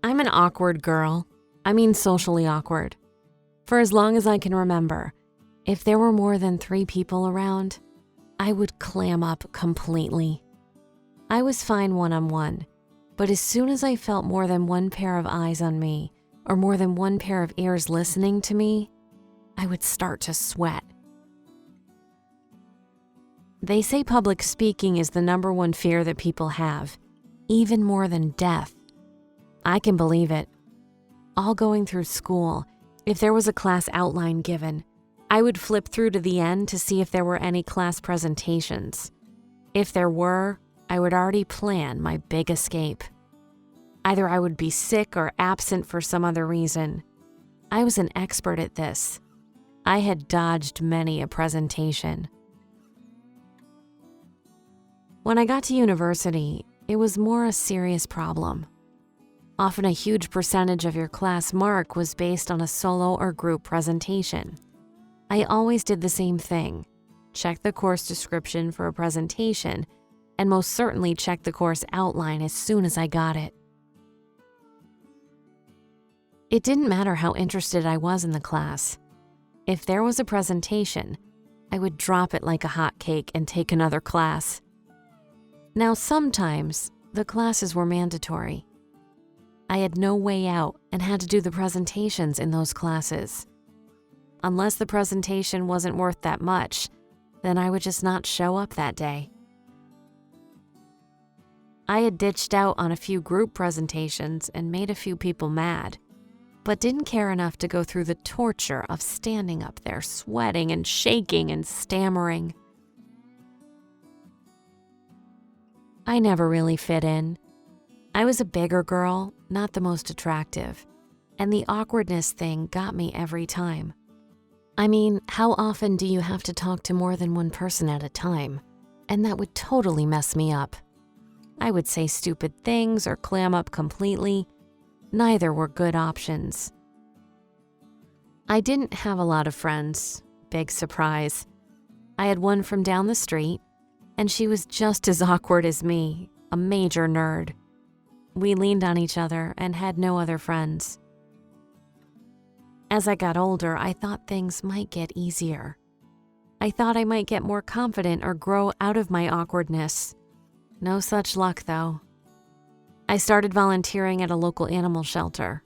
I'm an awkward girl. I mean socially awkward. For as long as I can remember, if there were more than 3 people around, I would clam up completely. I was fine one-on-one, but as soon as I felt more than one pair of eyes on me or more than one pair of ears listening to me, I would start to sweat. They say public speaking is the number one fear that people have, even more than death. I can believe it. All going through school, if there was a class outline given, I would flip through to the end to see if there were any class presentations. If there were, I would already plan my big escape. Either I would be sick or absent for some other reason. I was an expert at this. I had dodged many a presentation. When I got to university, it was more a serious problem. Often a huge percentage of your class mark was based on a solo or group presentation. I always did the same thing, check the course description for a presentation, and most certainly check the course outline as soon as I got it. It didn't matter how interested I was in the class. If there was a presentation, I would drop it like a hot cake and take another class. Now, sometimes the classes were mandatory. I had no way out and had to do the presentations in those classes. Unless the presentation wasn't worth that much, then I would just not show up that day. I had ditched out on a few group presentations and made a few people mad, but didn't care enough to go through the torture of standing up there sweating and shaking and stammering. I never really fit in. I was a bigger girl, not the most attractive, and the awkwardness thing got me every time. I mean, how often do you have to talk to more than one person at a time? And that would totally mess me up. I would say stupid things or clam up completely. Neither were good options. I didn't have a lot of friends. Big surprise. I had one from down the street, and she was just as awkward as me, a major nerd. We leaned on each other and had no other friends. As I got older, I thought things might get easier. I thought I might get more confident or grow out of my awkwardness. No such luck, though. I started volunteering at a local animal shelter.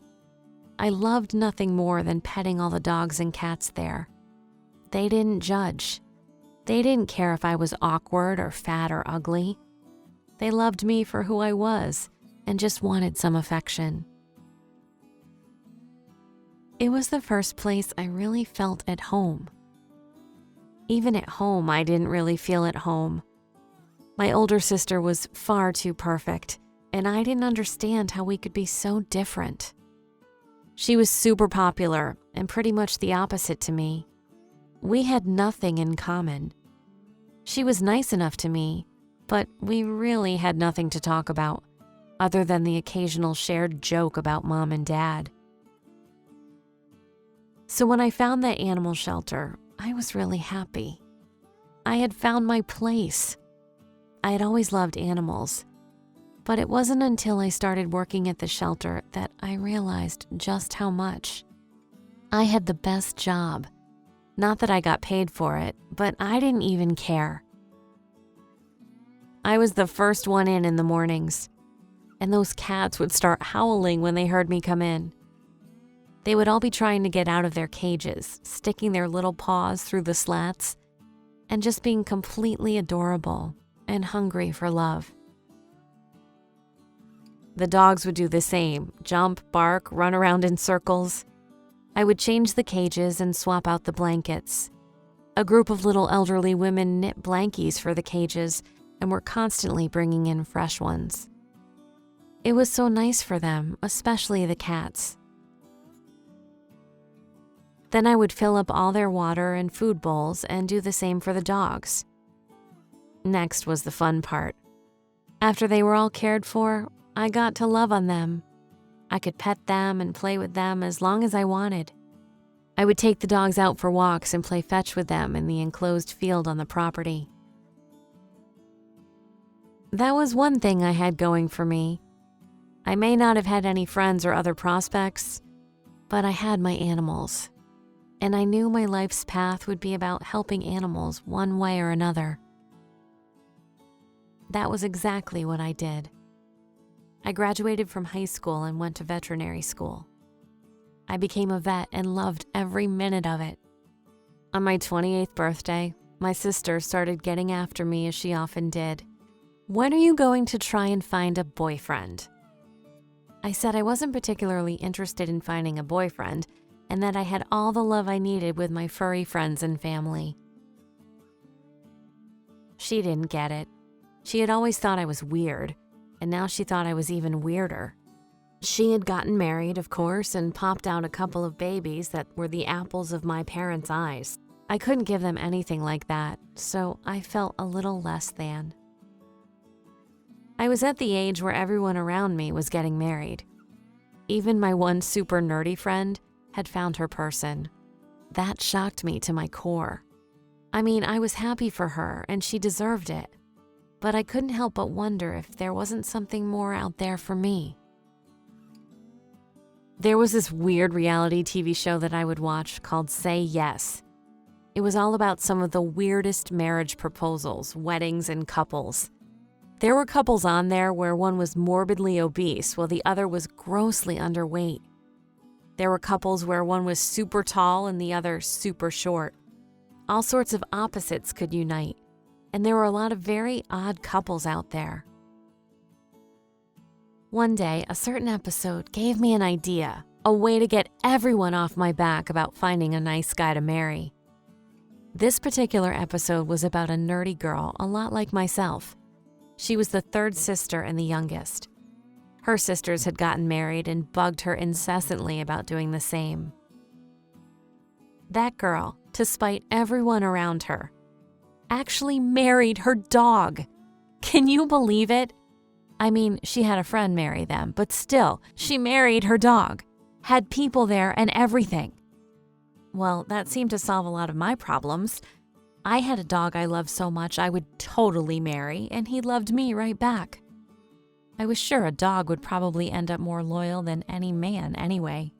I loved nothing more than petting all the dogs and cats there. They didn't judge. They didn't care if I was awkward or fat or ugly. They loved me for who I was and just wanted some affection. It was the first place I really felt at home. Even at home, I didn't really feel at home. My older sister was far too perfect, and I didn't understand how we could be so different. She was super popular and pretty much the opposite to me. We had nothing in common. She was nice enough to me, but we really had nothing to talk about, other than the occasional shared joke about mom and dad. So when I found that animal shelter, I was really happy. I had found my place. I had always loved animals, but it wasn't until I started working at the shelter that I realized just how much. I had the best job. Not that I got paid for it, but I didn't even care. I was the first one in the mornings, and those cats would start howling when they heard me come in. They would all be trying to get out of their cages, sticking their little paws through the slats, and just being completely adorable and hungry for love. The dogs would do the same, jump, bark, run around in circles. I would change the cages and swap out the blankets. A group of little elderly women knit blankies for the cages and were constantly bringing in fresh ones. It was so nice for them, especially the cats. Then I would fill up all their water and food bowls and do the same for the dogs. Next was the fun part. After they were all cared for, I got to love on them. I could pet them and play with them as long as I wanted. I would take the dogs out for walks and play fetch with them in the enclosed field on the property. That was one thing I had going for me. I may not have had any friends or other prospects, but I had my animals. And I knew my life's path would be about helping animals one way or another. That was exactly what I did. I graduated from high school and went to veterinary school. I became a vet and loved every minute of it. On my 28th birthday, my sister started getting after me as she often did. "When are you going to try and find a boyfriend?" I said I wasn't particularly interested in finding a boyfriend and that I had all the love I needed with my furry friends and family. She didn't get it. She had always thought I was weird, and now she thought I was even weirder. She had gotten married, of course, and popped out a couple of babies that were the apples of my parents' eyes. I couldn't give them anything like that, so I felt a little less than. I was at the age where everyone around me was getting married. Even my one super nerdy friend had found her person. That shocked me to my core. I mean, I was happy for her, and she deserved it. But I couldn't help but wonder if there wasn't something more out there for me. There was this weird reality TV show that I would watch called Say Yes. It was all about some of the weirdest marriage proposals, weddings, and couples. There were couples on there where one was morbidly obese while the other was grossly underweight. There were couples where one was super tall and the other super short. All sorts of opposites could unite. And there were a lot of very odd couples out there. One day, a certain episode gave me an idea, a way to get everyone off my back about finding a nice guy to marry. This particular episode was about a nerdy girl, a lot like myself. She was the third sister and the youngest. Her sisters had gotten married and bugged her incessantly about doing the same. That girl, to spite everyone around her, actually married her dog. Can you believe it? I mean, she had a friend marry them, but still, she married her dog, had people there and everything. Well, that seemed to solve a lot of my problems. I had a dog I loved so much I would totally marry, and he loved me right back. I was sure a dog would probably end up more loyal than any man anyway.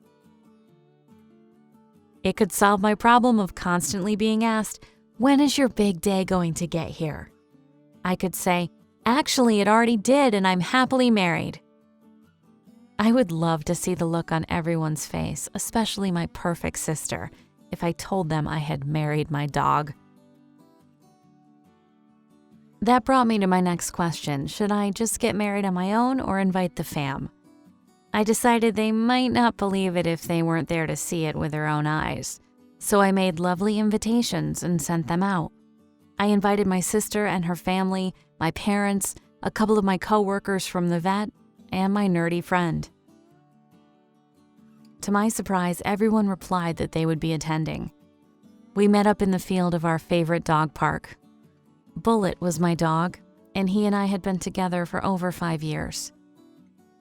It could solve my problem of constantly being asked, "When is your big day going to get here?" I could say, "Actually, it already did, and I'm happily married." I would love to see the look on everyone's face, especially my perfect sister, if I told them I had married my dog. That brought me to my next question. Should I just get married on my own or invite the fam? I decided they might not believe it if they weren't there to see it with their own eyes. So I made lovely invitations and sent them out. I invited my sister and her family, my parents, a couple of my coworkers from the vet, and my nerdy friend. To my surprise, everyone replied that they would be attending. We met up in the field of our favorite dog park. Bullet was my dog, and he and I had been together for over 5 years.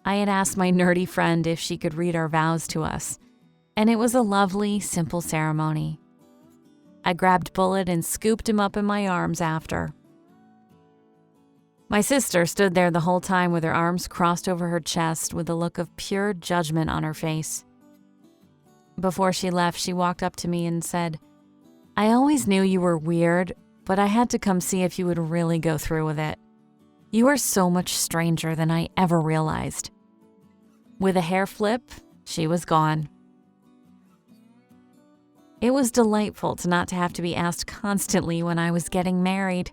I had asked my nerdy friend if she could read our vows to us, and it was a lovely, simple ceremony. I grabbed Bullet and scooped him up in my arms after. My sister stood there the whole time with her arms crossed over her chest with a look of pure judgment on her face. Before she left, she walked up to me and said, "I always knew you were weird, but I had to come see if you would really go through with it. You are so much stranger than I ever realized." With a hair flip, she was gone. It was delightful to not have to be asked constantly when I was getting married.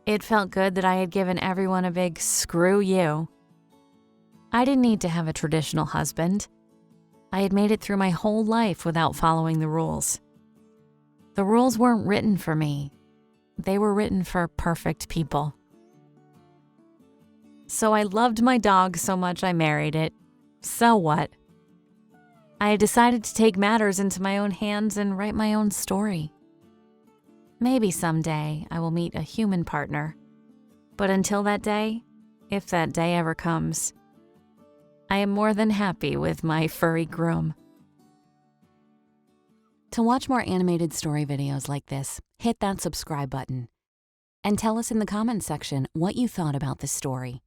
It felt good that I had given everyone a big "screw you." I didn't need to have a traditional husband. I had made it through my whole life without following the rules. The rules weren't written for me. They were written for perfect people. So I loved my dog so much I married it. So what? I had decided to take matters into my own hands and write my own story. Maybe someday I will meet a human partner. But until that day, if that day ever comes, I am more than happy with my furry groom. To watch more animated story videos like this, hit that subscribe button. And tell us in the comments section what you thought about this story.